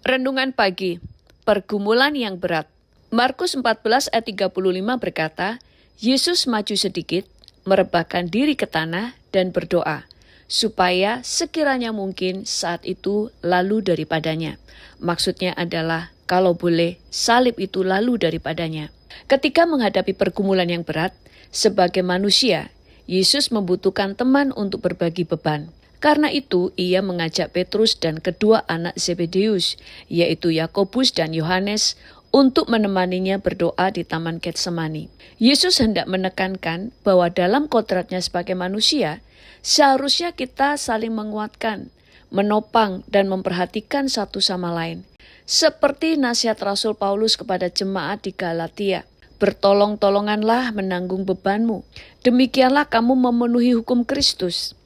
Renungan pagi, pergumulan yang berat. Markus 14 ayat 35 berkata, Yesus maju sedikit, merebahkan diri ke tanah dan berdoa, supaya sekiranya mungkin saat itu lalu daripadanya. Maksudnya adalah, kalau boleh, salib itu lalu daripadanya. Ketika menghadapi pergumulan yang berat, sebagai manusia, Yesus membutuhkan teman untuk berbagi beban. Karena itu, ia mengajak Petrus dan kedua anak Zebedeus, yaitu Yakobus dan Yohanes, untuk menemaninya berdoa di Taman Getsemani. Yesus hendak menekankan bahwa dalam kodratnya sebagai manusia, seharusnya kita saling menguatkan, menopang, dan memperhatikan satu sama lain. Seperti nasihat Rasul Paulus kepada jemaat di Galatia, bertolong-tolonganlah menanggung bebanmu, demikianlah kamu memenuhi hukum Kristus.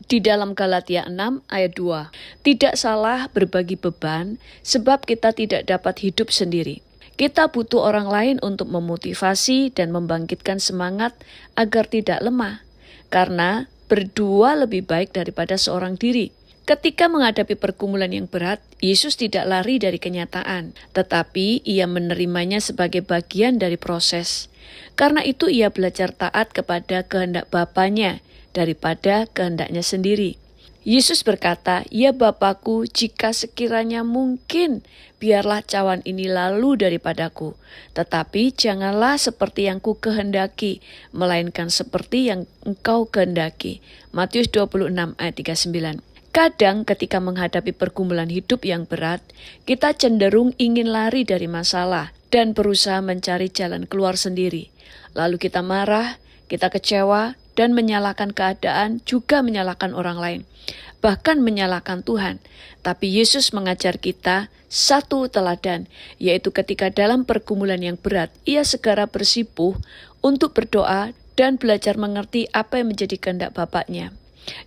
Di dalam Galatia 6 ayat 2, tidak salah berbagi beban sebab kita tidak dapat hidup sendiri. Kita butuh orang lain untuk memotivasi dan membangkitkan semangat agar tidak lemah. Karena berdua lebih baik daripada seorang diri. Ketika menghadapi pergumulan yang berat, Yesus tidak lari dari kenyataan, tetapi ia menerimanya sebagai bagian dari proses. Karena itu ia belajar taat kepada kehendak Bapanya daripada kehendaknya sendiri. Yesus berkata, "Ya Bapakku, jika sekiranya mungkin, biarlah cawan ini lalu daripadaku. Tetapi janganlah seperti yang ku kehendaki, melainkan seperti yang engkau kehendaki." Matius 26 ayat 39. Kadang ketika menghadapi pergumulan hidup yang berat, kita cenderung ingin lari dari masalah dan berusaha mencari jalan keluar sendiri. Lalu kita marah, kita kecewa, dan menyalahkan keadaan, juga menyalahkan orang lain, bahkan menyalahkan Tuhan. Tapi Yesus mengajar kita satu teladan, yaitu ketika dalam pergumulan yang berat, ia segera bersipuh untuk berdoa dan belajar mengerti apa yang menjadi kehendak Bapaknya.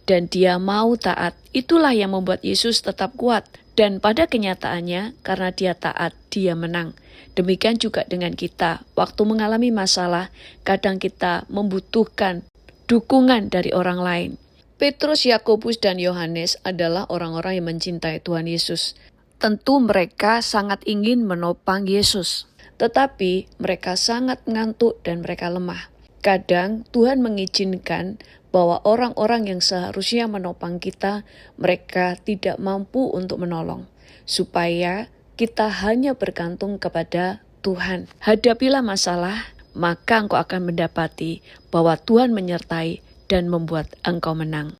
Dan dia mau taat. Itulah yang membuat Yesus tetap kuat. Dan pada kenyataannya, karena dia taat, dia menang. Demikian juga dengan kita. Waktu mengalami masalah, kadang kita membutuhkan dukungan dari orang lain. Petrus, Yakobus, dan Yohanes adalah orang-orang yang mencintai Tuhan Yesus. Tentu mereka sangat ingin menopang Yesus. Tetapi mereka sangat ngantuk dan mereka lemah. Kadang Tuhan mengizinkan bahwa orang-orang yang seharusnya menopang kita, mereka tidak mampu untuk menolong. Supaya kita hanya bergantung kepada Tuhan. Hadapilah masalah, maka engkau akan mendapati bahwa Tuhan menyertai dan membuat engkau menang.